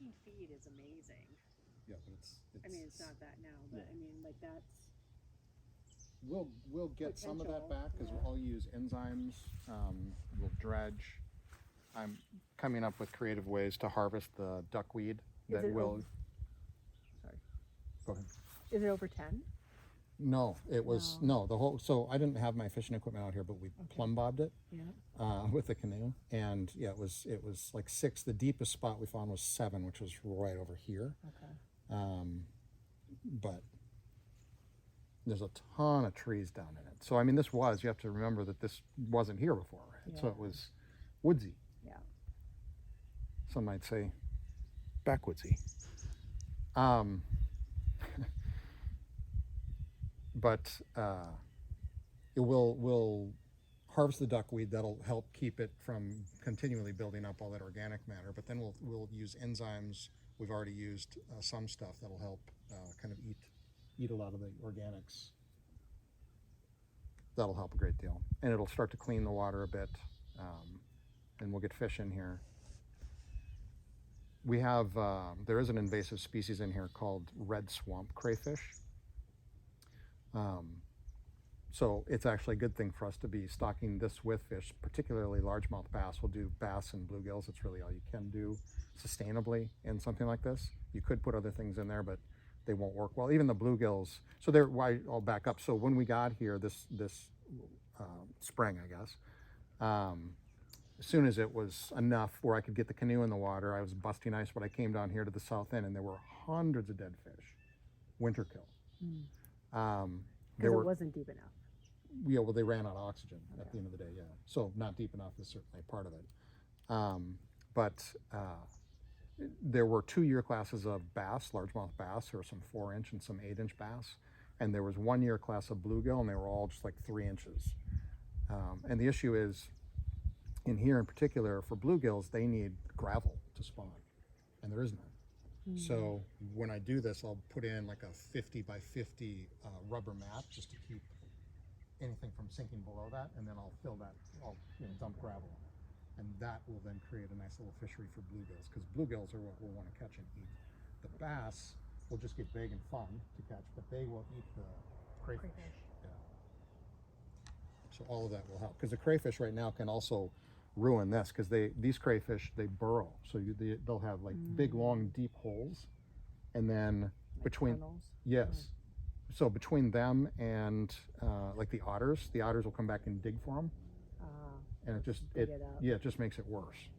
15 feet is amazing. Yeah, but I mean, it's not that now, but yeah. I mean, like that's We'll get some of that potential, back because yeah. I'll use enzymes. We'll dredge. I'm coming up with creative ways to harvest the duckweed that will. Sorry. Go ahead. Is it over 10? No, it was No. no the whole. So I didn't have my fishing equipment out here, but we plumb bobbed it Yeah. with the canoe, and yeah, it was like 6. The deepest spot we found was 7, which was right over here. Okay. But there's a ton of trees down in it. So I mean, you have to remember that this wasn't here before, right? So it Yeah. was woodsy. Yeah. Some might say backwoodsy. Um, but we'll harvest the duckweed. That'll help keep it from continually building up all that organic matter. But then we'll use enzymes. We've already used some stuff that'll help kind of eat a lot of the organics. That'll help a great deal, and it'll start to clean the water a bit, and we'll get fish in here. We have there is an invasive species in here called red swamp crayfish. So it's actually a good thing for us to be stocking this with fish, particularly largemouth bass. We'll do bass and bluegills. It's really all you can do sustainably in something like this. You could put other things in there, but they won't work well. Even the bluegills. So I'll back up. So when we got here this spring, I guess, as soon as it was enough where I could get the canoe in the water, I was busting ice. But I came down here to the south end, and there were hundreds of dead fish, winter kill. Because it wasn't deep enough. Yeah, well, they ran out of oxygen at the end of the day. Yeah, so not deep enough is certainly part of it. But there were 2 year classes of bass, largemouth bass. There were some 4-inch and some 8-inch bass, and there was 1 year class of bluegill, and they were all just like 3 inches. And the issue is, in here in particular, for bluegills, they need gravel to spawn, and there is none. So when I do this, I'll put in like a 50 by 50 rubber mat just to keep anything from sinking below that, and then I'll fill that. I'll dump gravel on it, and that will then create a nice little fishery for bluegills, because bluegills are what we'll want to catch and eat. The bass will just get big and fun to catch, but they will eat the crayfish. Yeah. So all of that will help, because the crayfish right now can also ruin this, because these crayfish, they burrow, so they'll have like big long deep holes, and then Like between tunnels. yes, so between them and like the otters will come back and dig for them, and it dig it up. just makes it worse.